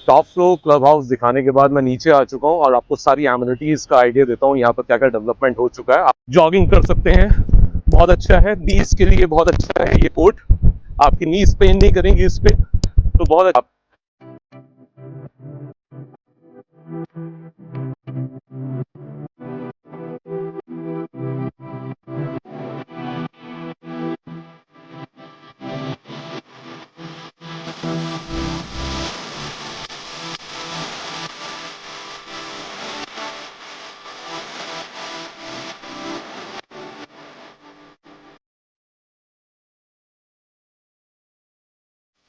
Top floor club house दिखाने के बाद मैं नीचे आ चुका हूँ और आपको सारी एमिनिटीज का आइडिया देता हूँ यहाँ पर क्या क्या डेवलपमेंट हो चुका है। आप जॉगिंग कर सकते हैं, बहुत अच्छा है, नीज के लिए बहुत अच्छा है ये कोर्ट, आपकी नीज पेन नहीं करेंगी इस पे, तो बहुत अच्छा।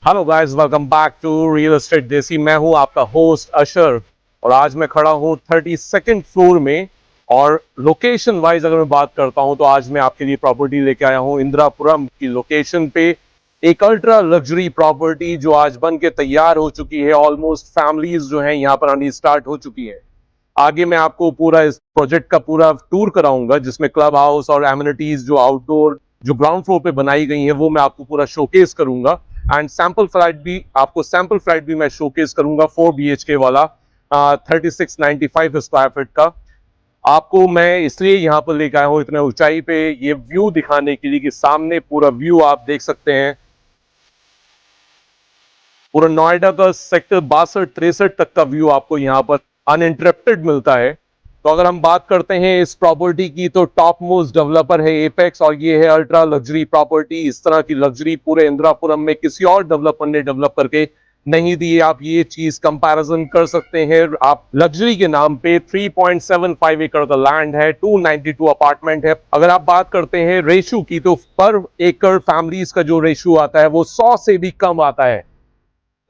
Hello guys, welcome back to Real Estate Desi. मैं हूं आपका होस्ट अशर और आज मैं खड़ा हूं 32nd फ्लोर में। और लोकेशन वाइज अगर मैं बात करता हूं तो आज मैं आपके लिए प्रॉपर्टी लेके आया हूं इंदिरापुरम की लोकेशन पे। एक अल्ट्रा लग्जरी प्रॉपर्टी जो आज बन के तैयार हो चुकी है। ऑलमोस्ट फैमिलीज जो है यहाँ पर आनी स्टार्ट हो चुकी है। आगे मैं आपको पूरा इस प्रोजेक्ट का पूरा टूर कराऊंगा जिसमें क्लब हाउस और एमिनिटीज जो आउटडोर जो ग्राउंड फ्लोर पे बनाई गई है वो मैं आपको पूरा शोकेस करूंगा। एंड सैंपल फ्लैट भी मैं शोकेस करूंगा 4 BHK वाला 3695 स्क्वायर फीट का। आपको मैं इसलिए यहाँ पर लेकर आया हूँ इतने ऊंचाई पे ये व्यू दिखाने के लिए कि सामने पूरा व्यू आप देख सकते हैं। पूरा नोएडा का सेक्टर 62-63 तक का व्यू आपको यहाँ पर अनइंटरप्टेड मिलता है। तो अगर हम बात करते हैं इस प्रॉपर्टी की तो टॉप मोस्ट डेवलपर है एपेक्स और ये है अल्ट्रा लग्जरी प्रॉपर्टी। इस तरह की लग्जरी पूरे इंदिरापुरम में किसी और डेवलपर ने डेवलप करके नहीं दी है। आप ये चीज कंपैरिजन कर सकते हैं। आप लग्जरी के नाम पे 3.75 एकड़ का लैंड है, 292 अपार्टमेंट है। अगर आप बात करते हैं रेशो की तो पर एकड़ फैमिलीज का जो रेशो आता है वो 100 से भी कम आता है।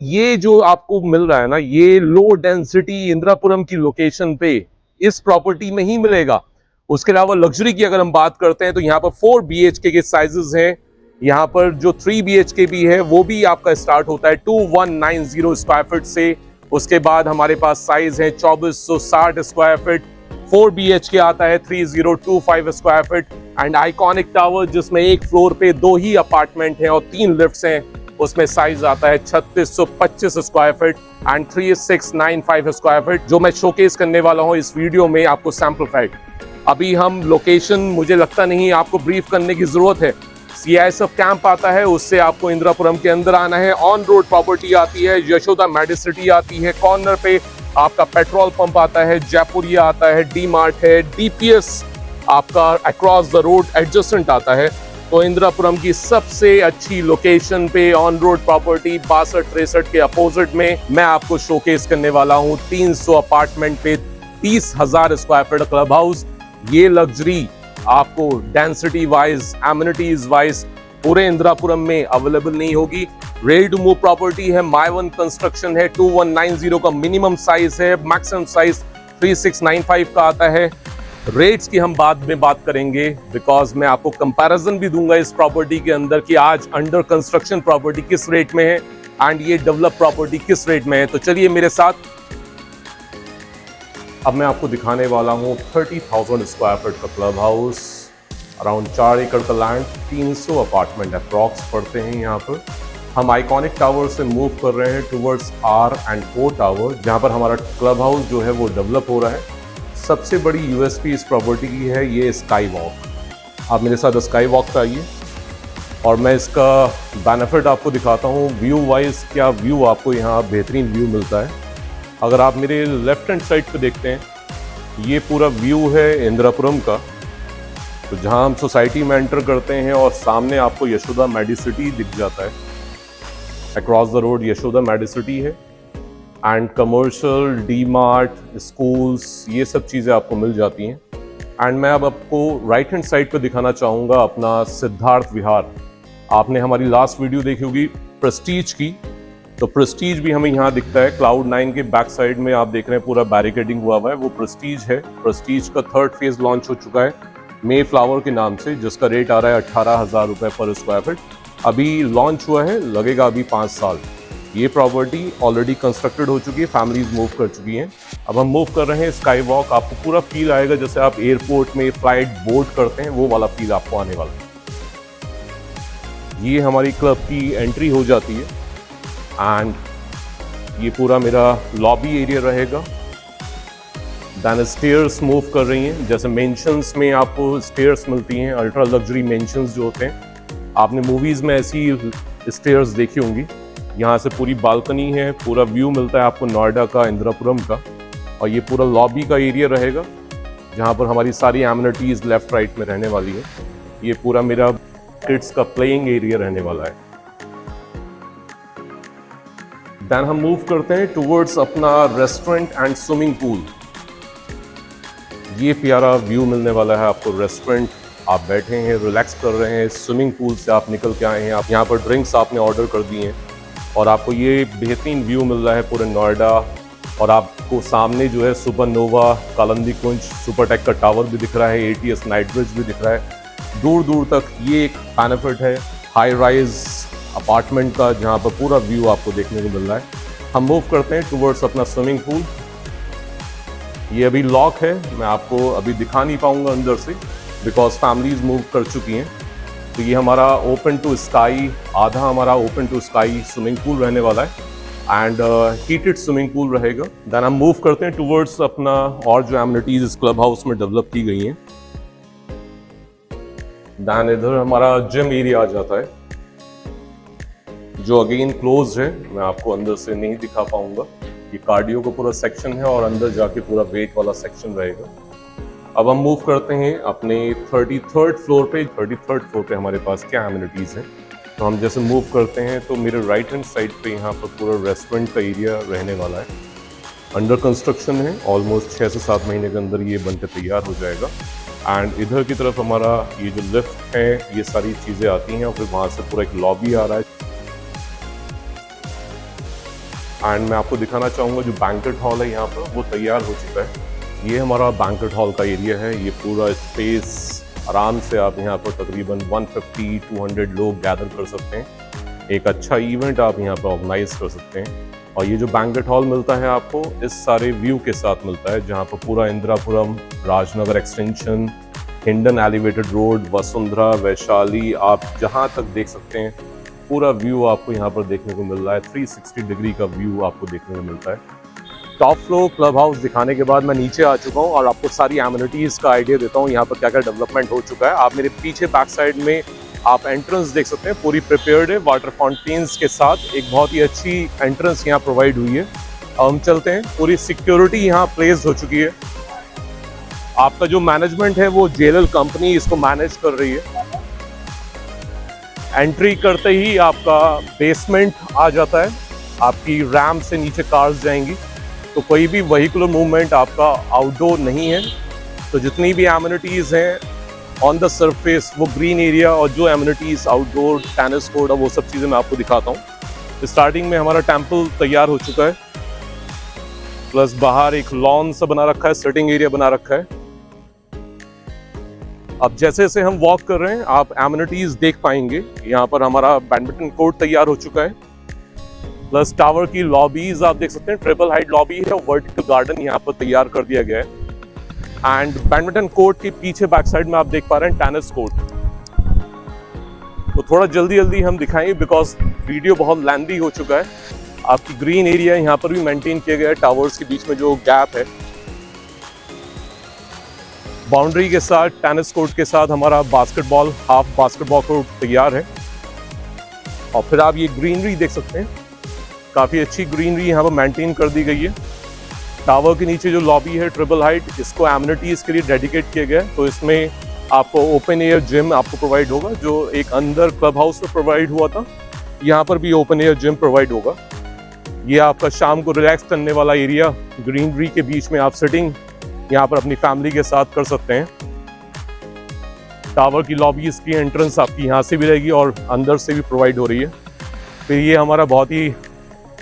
ये जो आपको मिल रहा है ना, ये लो डेंसिटी इंदिरापुरम की लोकेशन पे इस प्रॉपर्टी में ही मिलेगा। उसके अलावा लग्जरी की अगर हम बात करते हैं तो यहाँ पर 4 BHK के साइजेस हैं। यहाँ पर जो 3 BHK भी है वो भी आपका स्टार्ट होता है 2190 स्क्वायर फीट से। उसके बाद हमारे पास साइज है 2460 स्क्वायर फीट। 4 BHK आता है 3025 square feet. And iconic tower जिसमें एक फ्लोर पे 2 ही अपार्टमेंट हैं और 3 लिफ्ट्स हैं, उसमें साइज आता है 3625 square feet and 3695 square feet. जो मैं शोकेस करने वाला हूं इस वीडियो में आपको सैंपल फ्लैट। अभी हम लोकेशन मुझे लगता नहीं आपको ब्रीफ करने की जरूरत है। CISF कैंप आता है, उससे आपको इंदिरापुरम के अंदर आना है। ऑन रोड प्रॉपर्टी आती है, यशोदा मेडिसिटी आती है, कॉर्नर पे आपका पेट्रोल पंप आता है, जयपुरिया आता है, डी मार्ट है, DPS आपका अक्रॉस द रोड एडजस्टेंट आता है। तो इंदिरापुरम की सबसे अच्छी लोकेशन पे ऑन रोड प्रॉपर्टी 62-63 के अपोजिट में मैं आपको शोकेस करने वाला हूं 300 अपार्टमेंट पे 30,000 स्क्वायर फीट क्लब हाउस। ये लग्जरी आपको डेंसिटी वाइज एमिनिटीज वाइज पूरे इंदिरापुरम में अवेलेबल नहीं होगी। रेडी टू मूव प्रॉपर्टी है, माई वन कंस्ट्रक्शन है, 2190 का मिनिमम साइज है, मैक्सिमम साइज 3695 का आता है। रेट्स की हम बाद में बात करेंगे बिकॉज मैं आपको कंपैरिजन भी दूंगा इस प्रॉपर्टी के अंदर कि आज अंडर कंस्ट्रक्शन प्रॉपर्टी किस रेट में है एंड ये डेवलप प्रॉपर्टी किस रेट में है। तो चलिए मेरे साथ, अब मैं आपको दिखाने वाला हूँ 30,000 स्क्वायर फीट का क्लब हाउस, अराउंड 4 एकड़ का लैंड, 300 अपार्टमेंट अप्रॉक्स पड़ते हैं यहाँ पर। हम आइकॉनिक टावर से मूव कर रहे हैं टुवर्ड्स R&O टावर जहाँ पर हमारा क्लब हाउस जो है वो डेवलप हो रहा है। सबसे बड़ी USP इस प्रॉपर्टी की है ये स्काई वॉक। आप मेरे साथ स्काई वॉक पे आइए और मैं इसका बेनिफिट आपको दिखाता हूँ। व्यू वाइज क्या व्यू आपको यहाँ बेहतरीन व्यू मिलता है। अगर आप मेरे लेफ्ट हैंड साइड पे देखते हैं ये पूरा व्यू है इंदिरापुरम का। तो जहाँ हम सोसाइटी में एंटर करते हैं और सामने आपको यशोदा मेडिसिटी दिख जाता है। Across the road Yashoda Medicity है and commercial, D Mart, schools, ये सब चीज़ें आपको मिल जाती हैं। एंड मैं अब आपको राइट हैंड साइड पे दिखाना चाहूँगा अपना सिद्धार्थ विहार। आपने हमारी लास्ट वीडियो देखी होगी प्रेस्टीज की, तो प्रेस्टीज भी हमें यहाँ दिखता है। Cloud9 के बैक साइड में आप देख रहे हैं पूरा बैरिकेडिंग हुआ हुआ है, वो प्रेस्टीज है। प्रेस्टीज का 3rd फेज लॉन्च हो चुका है मे फ्लावर के नाम से, जिसका रेट आ रहा है 18,000 रुपये पर स्क्वायर फीट। अभी लॉन्च हुआ है, लगेगा अभी 5 साल। ये प्रॉपर्टी ऑलरेडी कंस्ट्रक्टेड हो चुकी है, फैमिलीज मूव कर चुकी हैं। अब हम मूव कर रहे हैं स्काई वॉक। आपको पूरा फील आएगा जैसे आप एयरपोर्ट में फ्लाइट बोर्ड करते हैं, वो वाला फील आपको आने वाला है। ये हमारी क्लब की एंट्री हो जाती है एंड ये पूरा मेरा लॉबी एरिया रहेगा। दैन स्टेयर्स मूव कर रही हैं, जैसे मेंशंस में आपको स्टेयर्स मिलती हैं, अल्ट्रा लग्जरी मेंशंस जो होते हैं, आपने मूवीज़ में ऐसी स्टेयर्स देखी होंगी। यहाँ से पूरी बालकनी है, पूरा व्यू मिलता है आपको नोएडा का, इंदिरापुरम का। और ये पूरा लॉबी का एरिया रहेगा जहाँ पर हमारी सारी एमिनिटीज़ लेफ्ट राइट में रहने वाली है। ये पूरा मेरा किड्स का प्लेइंग एरिया रहने वाला है। देन हम मूव करते हैं टुवर्ड्स अपना रेस्टोरेंट एंड स्विमिंग पूल। ये प्यारा व्यू मिलने वाला है आपको। रेस्टोरेंट, आप बैठे हैं, रिलैक्स कर रहे हैं, स्विमिंग पूल से आप निकल के आए हैं, आप यहाँ पर ड्रिंक्स आपने ऑर्डर कर दिए हैं और आपको ये बेहतरीन व्यू मिल रहा है पूरे नोएडा। और आपको सामने जो है सुपरनोवा, कालिंदी कुंज, सुपरटेक का टावर भी दिख रहा है, एटीएस नाइट ब्रिज भी दिख रहा है। दूर दूर तक ये एक बेनिफिट है हाई राइज अपार्टमेंट का, जहाँ पर पूरा व्यू आपको देखने को मिल रहा है। हम मूव करते हैं टुवर्ड्स अपना स्विमिंग पूल। ये अभी लॉक है, मैं आपको अभी दिखा नहीं पाऊंगा अंदर से बिकॉज फैमिलीज मूव कर चुकी हैं। तो ये हमारा ओपन टू स्काई, आधा हमारा open to sky swimming pool रहने वाला है एंड हीटेड स्विमिंग पूल रहेगा। देन हम मूव करते हैं टुवर्ड्स अपना और जो एमिनिटीज इस क्लब हाउस में डेवलप की गई हैं। देन इधर हमारा जिम एरिया आ जाता है जो अगेन क्लोज है, मैं आपको अंदर से नहीं दिखा पाऊंगा। ये कार्डियो का पूरा सेक्शन है और अंदर जाके पूरा वेट वाला सेक्शन रहेगा। अब हम मूव करते हैं अपने 33rd फ्लोर पे। 33rd फ्लोर पे हमारे पास क्या एमिनिटीज़ हैं, तो हम जैसे मूव करते हैं तो मेरे राइट हैंड साइड पे यहाँ पर पूरा रेस्टोरेंट का एरिया रहने वाला है। अंडर कंस्ट्रक्शन है, ऑलमोस्ट 6 से 7 महीने के अंदर ये बनकर तैयार हो जाएगा। एंड इधर की तरफ हमारा ये जो लिफ्ट है, ये सारी चीज़ें आती हैं और फिर वहाँ से पूरा एक लॉबी आ रहा है। एंड मैं आपको दिखाना चाहूँगा जो बैंक्वेट हॉल है यहाँ पर, वो तैयार हो चुका है। ये हमारा बैंक्वेट हॉल का एरिया है। ये पूरा स्पेस आराम से आप यहाँ पर तकरीबन 150-200 लोग गैदर कर सकते हैं। एक अच्छा इवेंट आप यहाँ पर ऑर्गेनाइज कर सकते हैं। और ये जो बैंक्वेट हॉल मिलता है आपको इस सारे व्यू के साथ मिलता है, जहाँ पर पूरा Indirapuram, Rajnagar extension, Hindon elevated road, Vasundhara, Vaishali, आप जहाँ तक देख सकते हैं पूरा व्यू आपको यहाँ पर देखने को मिल रहा है। 360 डिग्री का व्यू आपको देखने को मिलता है। टॉप फ्लोर क्लब हाउस दिखाने के बाद मैं नीचे आ चुका हूँ और आपको सारी एमिनिटीज़ का आइडिया देता हूँ यहाँ पर क्या क्या डेवलपमेंट हो चुका है। आप मेरे पीछे बैक साइड में आप एंट्रेंस देख सकते हैं, पूरी प्रिपेयर्ड है वाटर फाउंटेन्स के साथ। एक बहुत ही अच्छी एंट्रेंस यहाँ प्रोवाइड हुई है। हम चलते हैं, पूरी सिक्योरिटी यहाँ प्लेस हो चुकी है। आपका जो मैनेजमेंट है वो JLL कंपनी इसको मैनेज कर रही है। एंट्री करते ही आपका बेसमेंट आ जाता है, आपकी रैम्प से नीचे कार्स जाएंगी, तो कोई भी व्हीकुलर मूवमेंट आपका आउटडोर नहीं है। तो जितनी भी एमिनिटीज़ हैं ऑन द सरफेस वो ग्रीन एरिया, और जो एमिनिटीज़ आउटडोर, टेनिस कोर्ट, वो सब चीज़ें मैं आपको दिखाता हूँ। स्टार्टिंग में हमारा टेम्पल तैयार हो चुका है, प्लस बाहर एक लॉन सा बना रखा है, सिटिंग एरिया बना रखा है। अब जैसे जैसे हम वॉक कर रहे हैं आप एमिनिटीज़ देख पाएंगे। यहाँ पर हमारा बैडमिंटन कोर्ट तैयार हो चुका है, प्लस टावर की लॉबीज आप देख सकते हैं, ट्रिपल हाइट लॉबी है और वर्टिकल गार्डन यहाँ पर तैयार कर दिया गया है। एंड बैडमिंटन कोर्ट के पीछे बैक साइड में आप देख पा रहे हैं टेनिस कोर्ट। तो थोड़ा जल्दी जल्दी हम दिखाएंगे बिकॉज वीडियो बहुत लेंथी हो चुका है। आपकी ग्रीन एरिया यहाँ पर भी मेंटेन किया गया है, टावर्स के बीच में जो गैप है। बाउंड्री के साथ, टेनिस कोर्ट के साथ हमारा बास्केटबॉल, हाफ बास्केटबॉल कोर्ट तैयार है। और फिर आप ये ग्रीनरी देख सकते हैं, काफ़ी अच्छी ग्रीनरी यहाँ पर मेंटेन कर दी गई है। टावर के नीचे जो लॉबी है ट्रिपल हाइट, इसको एमिनिटीज़ के लिए डेडिकेट किया गया है। तो इसमें आपको ओपन एयर जिम आपको प्रोवाइड होगा, जो एक अंदर क्लब हाउस में प्रोवाइड हुआ था, यहाँ पर भी ओपन एयर जिम प्रोवाइड होगा। ये आपका शाम को रिलैक्स करने वाला एरिया, ग्रीनरी के बीच में आप सिटिंग यहाँ पर अपनी फैमिली के साथ कर सकते हैं। टावर की लॉबीज की एंट्रेंस आपकी यहाँ से भी रहेगी और अंदर से भी प्रोवाइड हो रही है। फिर ये हमारा बहुत ही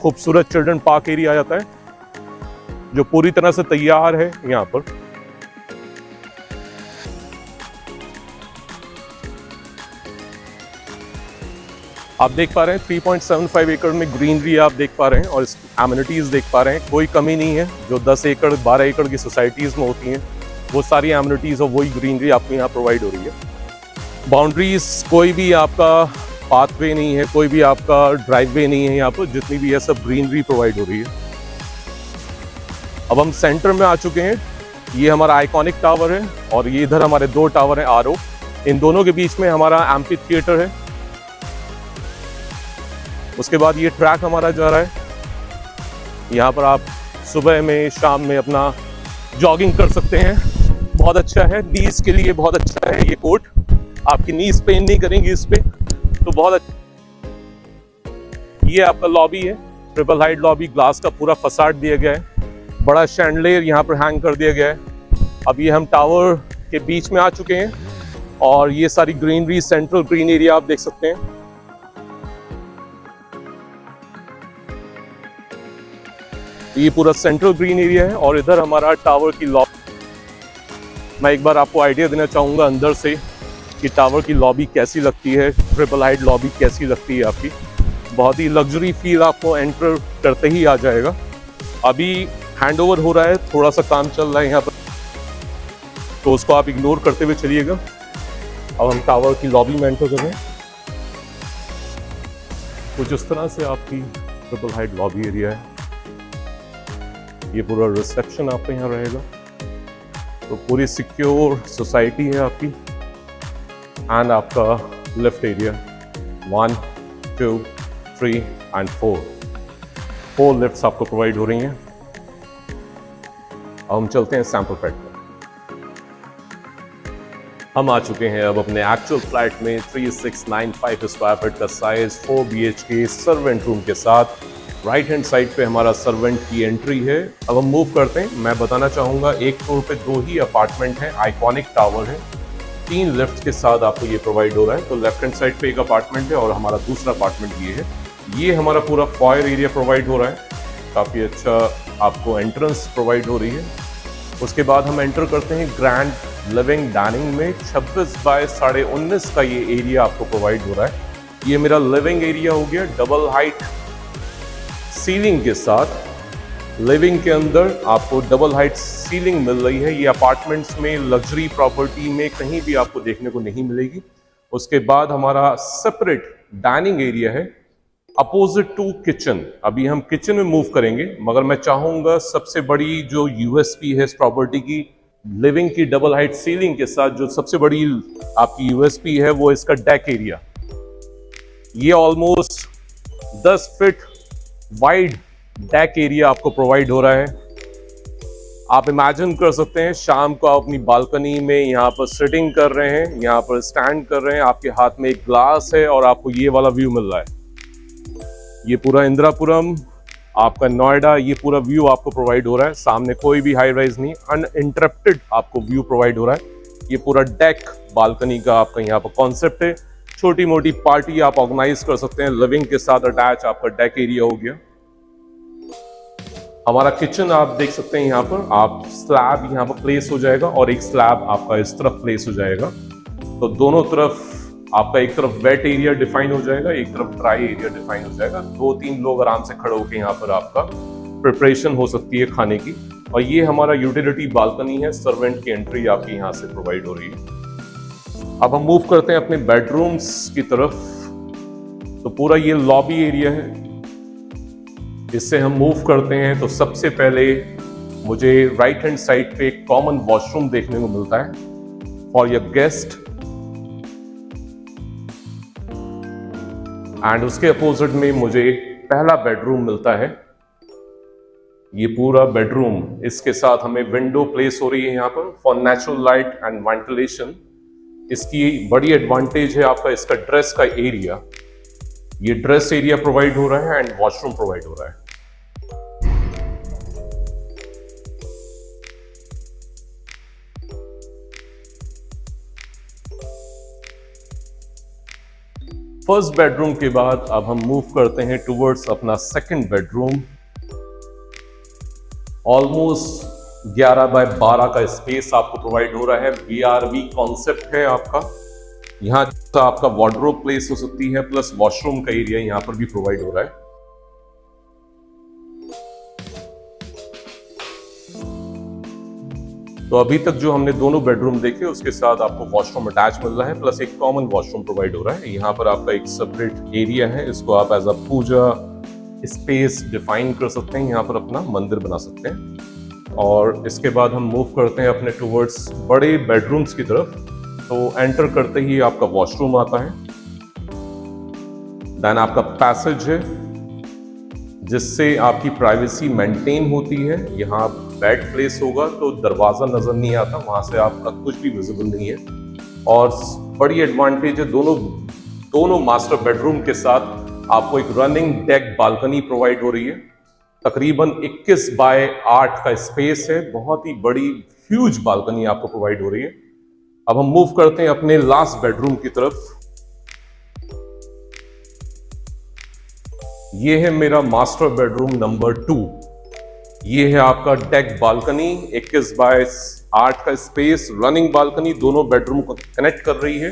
खूबसूरत चिल्ड्रन पार्क एरिया आ जाता है जो पूरी तरह से तैयार है। यहाँ पर आप देख पा रहे हैं 3.75 एकड़ में ग्रीनरी आप देख पा रहे हैं और एमिनिटीज़ देख पा रहे हैं। कोई कमी नहीं है। जो 10 एकड़ 12 एकड़ की सोसाइटीज़ में होती हैं वो सारी एमिनिटीज़ और वही ग्रीनरी आपको यहाँ प्रोवाइड हो रही है। बाउंड्रीज कोई भी आपका पाथवे नहीं है, कोई भी आपका ड्राइववे नहीं है यहाँ पर, जितनी भी है सब ग्रीनरी प्रोवाइड हो रही है। अब हम सेंटर में आ चुके हैं। ये हमारा आइकॉनिक टावर है और ये इधर हमारे दो टावर हैं आरओ। इन दोनों के बीच में हमारा एम्पी थिएटर है। उसके बाद ये ट्रैक हमारा जा रहा है। यहाँ पर आप सुबह में शाम में अपना जॉगिंग कर सकते हैं। बहुत अच्छा है, नीज के लिए बहुत अच्छा है ये कोर्ट। आपकी नीज पेन नहीं करेंगी इस पे, तो बहुत अच्छा। ये आपका लॉबी है, ट्रिपल हाइट लॉबी, ग्लास का पूरा फसाड दिया गया है। बड़ा शैंडलियर यहाँ पर हैंग कर दिया गया है। अब ये हम टावर के बीच में आ चुके हैं और ये सारी ग्रीनरी, सेंट्रल ग्रीन एरिया आप देख सकते हैं। ये पूरा सेंट्रल ग्रीन एरिया है और इधर हमारा टावर की लॉबी। मैं एक बार आपको आइडिया देना चाहूँगा अंदर से कि टावर की लॉबी कैसी लगती है, ट्रिपल हाइट लॉबी कैसी लगती है आपकी। बहुत ही लग्जरी फील आपको एंटर करते ही आ जाएगा। अभी हैंडओवर हो रहा है, थोड़ा सा काम चल रहा है यहाँ पर, तो उसको आप इग्नोर करते हुए चलिएगा। अब हम टावर की लॉबी में एंटर कर रहे हैं। कुछ इस तरह से आपकी ट्रिपल हाइट लॉबी एरिया है। ये पूरा रिसेप्शन आपका यहाँ रहेगा, तो पूरी सिक्योर सोसाइटी है आपकी। एंड आपका लिफ्ट एरिया 1, 2, 3 एंड 4 लिफ्ट्स आपको प्रोवाइड हो रही हैं। अब हम चलते हैं सैंपल फ्लैट पर। हम आ चुके हैं अब अपने एक्चुअल फ्लैट में। 3695 स्क्वायर फीट का साइज, 4 BHK सर्वेंट रूम के साथ। राइट हैंड साइड पे हमारा सर्वेंट की एंट्री है। अब हम मूव करते हैं। मैं बताना चाहूँगा, एक फ्लोर पे 2 ही अपार्टमेंट हैं, आइकॉनिक टावर है। 3 लिफ्ट के साथ आपको ये प्रोवाइड हो रहा है। तो लेफ्ट हैंड साइड पे एक अपार्टमेंट है और हमारा दूसरा अपार्टमेंट ये है। ये हमारा पूरा फॉयर एरिया प्रोवाइड हो रहा है। काफ़ी अच्छा आपको एंट्रेंस प्रोवाइड हो रही है। उसके बाद हम एंटर करते हैं ग्रैंड लिविंग डाइनिंग में। 26 बाय 19.5 का ये एरिया आपको प्रोवाइड हो रहा है। ये मेरा लिविंग एरिया हो गया, डबल हाइट सीलिंग के साथ। लिविंग के अंदर आपको डबल हाइट सीलिंग मिल रही है। ये अपार्टमेंट्स में, लग्जरी प्रॉपर्टी में कहीं भी आपको देखने को नहीं मिलेगी। उसके बाद हमारा सेपरेट डाइनिंग एरिया है अपोजिट टू किचन। अभी हम किचन में मूव करेंगे, मगर मैं चाहूंगा सबसे बड़ी जो यूएसपी है इस प्रॉपर्टी की, लिविंग की डबल हाइट सीलिंग के साथ जो सबसे बड़ी आपकी यूएसपी है वो इसका डेक एरिया। ये almost 10 feet wide deck area आपको प्रोवाइड हो रहा है। आप इमेजिन कर सकते हैं, शाम को आप अपनी बालकनी में यहाँ पर सिटिंग कर रहे हैं, यहाँ पर स्टैंड कर रहे हैं, आपके हाथ में एक ग्लास है और आपको ये वाला व्यू मिल रहा है। ये पूरा इंदिरापुरम, आपका नोएडा, ये पूरा व्यू आपको प्रोवाइड हो रहा है। सामने कोई भी हाई राइज नहीं, अनइंटरप्टेड आपको व्यू प्रोवाइड हो रहा है। ये पूरा डेक बालकनी का आपका यहाँ पर कॉन्सेप्ट है। छोटी मोटी पार्टी आप ऑर्गेनाइज कर सकते हैं। लिविंग के साथ अटैच आपका डेक एरिया हो गया। हमारा किचन आप देख सकते हैं, यहाँ पर आप स्लैब यहाँ पर प्लेस हो जाएगा और एक स्लैब आपका इस तरफ प्लेस हो जाएगा। तो दोनों तरफ आपका एक तरफ वेट एरिया डिफाइन हो जाएगा, एक तरफ ड्राई एरिया डिफाइन हो जाएगा। 2-3 लोग आराम से खड़े होकर यहाँ पर आपका प्रिपरेशन हो सकती है खाने की। और ये हमारा यूटिलिटी बालकनी है, सर्वेंट की एंट्री आपकी यहाँ से प्रोवाइड हो रही है। अब हम मूव करते हैं अपने बेडरूम्स की तरफ। तो पूरा ये लॉबी एरिया है, इससे हम मूव करते हैं तो सबसे पहले मुझे राइट हैंड साइड पे एक कॉमन वॉशरूम देखने को मिलता है फॉर योर गेस्ट। एंड उसके अपोजिट में मुझे पहला बेडरूम मिलता है। ये पूरा बेडरूम, इसके साथ हमें विंडो प्लेस हो रही है यहाँ पर for natural light and ventilation. इसकी बड़ी एडवांटेज है आपका इसका ड्रेस का एरिया। ये ड्रेस एरिया प्रोवाइड हो रहा है एंड वॉशरूम प्रोवाइड हो रहा है। फर्स्ट बेडरूम के बाद अब हम मूव करते हैं टुवर्ड्स अपना सेकंड बेडरूम। ऑलमोस्ट 11 बाय 12 का स्पेस आपको प्रोवाइड हो रहा है। VRV कॉन्सेप्ट है आपका। यहाँ तो आपका वार्डरोब प्लेस हो सकती है, प्लस वॉशरूम का एरिया यहाँ पर भी प्रोवाइड हो रहा है। तो अभी तक जो हमने दोनों बेडरूम देखे उसके साथ आपको वॉशरूम अटैच मिल रहा है, प्लस एक कॉमन वॉशरूम प्रोवाइड हो रहा है। यहाँ पर आपका एक सेपरेट एरिया है, इसको आप as a puja space define कर सकते हैं, यहाँ पर अपना मंदिर बना सकते हैं। और इसके बाद हम मूव करते हैं अपने टुवर्ड्स बड़े बेडरूम्स की तरफ। तो एंटर करते ही आपका वॉशरूम आता है, देन आपका पैसेज है जिससे आपकी प्राइवेसी मेंटेन होती है। यहाँ बेड प्लेस होगा तो दरवाजा नजर नहीं आता, वहां से आपका कुछ भी विजिबल नहीं है। और बड़ी एडवांटेज है, दोनों मास्टर बेडरूम के साथ आपको एक रनिंग डेक बालकनी प्रोवाइड हो रही है। तकरीबन 21 बाय 8 का स्पेस है, बहुत ही बड़ी ह्यूज बालकनी आपको प्रोवाइड हो रही है। अब हम मूव करते हैं अपने लास्ट बेडरूम की तरफ। ये है मेरा मास्टर बेडरूम नंबर 2। ये है आपका डेक बालकनी, 21 बाय 8 का स्पेस, रनिंग बालकनी दोनों बेडरूम को कनेक्ट कर रही है।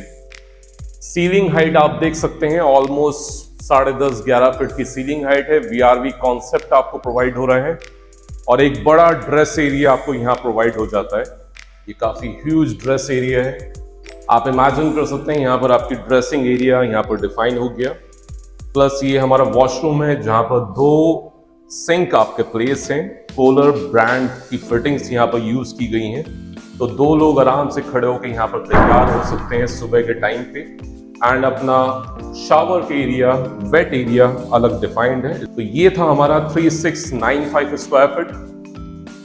सीलिंग हाइट आप देख सकते हैं, ऑलमोस्ट 10.5-11 फीट की सीलिंग हाइट है। VRV कॉन्सेप्ट आपको प्रोवाइड हो रहा है और एक बड़ा ड्रेस एरिया आपको यहाँ प्रोवाइड हो जाता है। ये काफी ह्यूज ड्रेस एरिया है, आप इमेजिन कर सकते हैं। यहाँ पर आपकी ड्रेसिंग एरिया यहाँ पर डिफाइन हो गया। प्लस ये हमारा वॉशरूम है जहां पर 2 सिंक आपके प्लेस हैं। कोलर ब्रांड की फिटिंग्स यहाँ पर यूज की गई हैं, तो 2 लोग आराम से खड़े होकर यहाँ पर तैयार हो सकते हैं सुबह के टाइम पे। एंड अपना शावर के एरिया, वेट एरिया अलग डिफाइंड है। तो ये था हमारा 3695 स्क्वायर फीट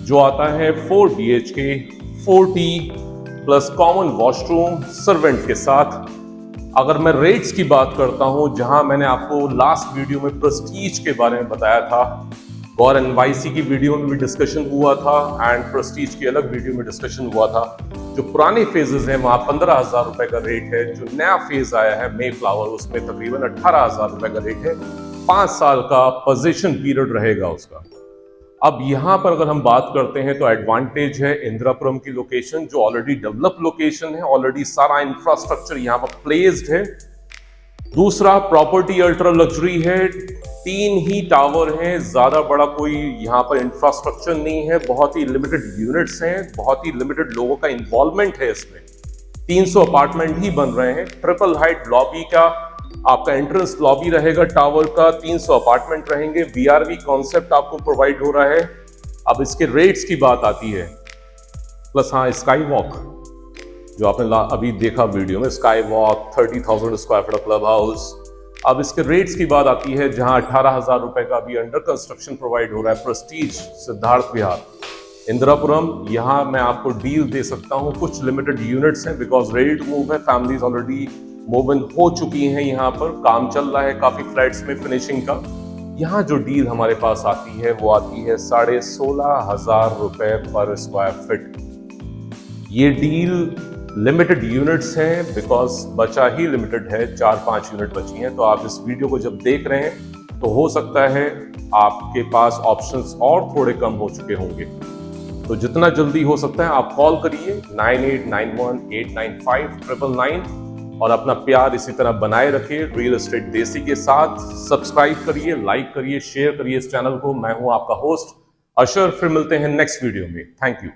जो आता है 4 BHK 40 plus common washroom servant के साथ। अगर मैं रेट्स की बात करता हूं, जहां मैंने आपको लास्ट वीडियो में प्रेस्टीज के बारे में बताया था, और NYC की वीडियो में भी डिस्कशन हुआ था एंड प्रेस्टीज की अलग वीडियो में डिस्कशन हुआ था। जो पुराने फेजेस हैं वहां 15,000 रुपए का रेट है। जो नया फेज आया है मे फ्लावर, उसमें तकरीबन 18,000 रुपए का रेट है। 5 साल का पोजीशन पीरियड रहेगा उसका। अब यहाँ पर अगर हम बात करते हैं तो एडवांटेज है इंदिरापुरम की लोकेशन, जो ऑलरेडी डेवलप लोकेशन है, ऑलरेडी सारा इंफ्रास्ट्रक्चर यहाँ पर प्लेस्ड है। दूसरा, प्रॉपर्टी अल्ट्रा लग्जरी है, 3 ही टावर हैं, ज्यादा बड़ा कोई यहाँ पर इंफ्रास्ट्रक्चर नहीं है, बहुत ही लिमिटेड यूनिट्स हैं, बहुत ही लिमिटेड लोगों का इन्वॉल्वमेंट है इसमें। 300 अपार्टमेंट ही बन रहे हैं। ट्रिपल हाइट लॉबी का आपका एंट्रेंस लॉबी रहेगा टावर का, 300 अपार्टमेंट रहेंगे। VRV कॉन्सेप्ट आपको प्रोवाइड हो रहा है। अब इसके रेट्स की बात आती है, प्लस हाँ स्काई वॉक जो आपने अभी देखा वीडियो में, sky walk 30,000 square feet club house. अब इसके रेट्स की बात आती है, जहां 18,000 रुपए का अभी अंडर कंस्ट्रक्शन प्रोवाइड हो रहा है प्रेस्टीज सिद्धार्थ विहार इंदिरापुरम। यहाँ मैं आपको डील दे सकता हूँ, कुछ लिमिटेड यूनिट्स हैं बिकॉज रेडी टू मूव है, फैमिलीज ऑलरेडी मूव इन हो चुकी हैं। यहाँ पर काम चल रहा है काफी फ्लैट्स में फिनिशिंग का। यहाँ जो डील हमारे पास आती है वो आती है 16,500 रुपए पर स्क्वायर फीट। ये डील लिमिटेड यूनिट्स हैं बिकॉज बचा ही लिमिटेड है, 4-5 यूनिट बची हैं। तो आप इस वीडियो को जब देख रहे हैं तो हो सकता है आपके पास ऑप्शंस और थोड़े कम हो चुके होंगे। तो जितना जल्दी हो सकता है आप कॉल करिए 9891895999 और अपना प्यार इसी तरह बनाए रखिए रियल एस्टेट देसी के साथ। सब्सक्राइब करिए, लाइक करिए, शेयर करिए इस चैनल को। मैं हूं आपका होस्ट अशर, फिर मिलते हैं नेक्स्ट वीडियो में। Thank you.